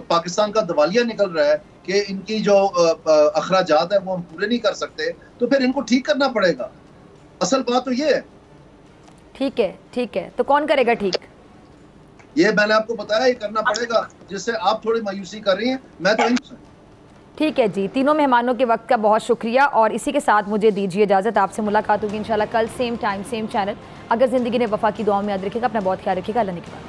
पाकिस्तान का दिवालिया निकल रहा है कि इनकी जो अखराजात है वो हम पूरे नहीं कर सकते, तो फिर इनको ठीक करना पड़ेगा। असल बात तो ये है। ठीक है, तो कौन करेगा ठीक? ये मैंने आपको बताया, ये करना पड़ेगा, जिससे आप थोड़ी मायूसी कर रही हैं, मैं तो ठीक है जी। तीनों मेहमानों के वक्त का बहुत शुक्रिया, और इसी के साथ मुझे दीजिए इजाज़त। आपसे मुलाकात होगी इंशाल्लाह कल, सेम टाइम सेम चैनल। अगर ज़िंदगी ने वफा की दुआओं में याद रखिएगा, अपना बहुत ख्याल रखिएगा। अल्लाह निगहबान।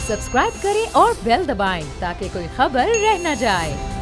सब्सक्राइब करें और बेल दबाएं ताकि कोई खबर रह न जाए।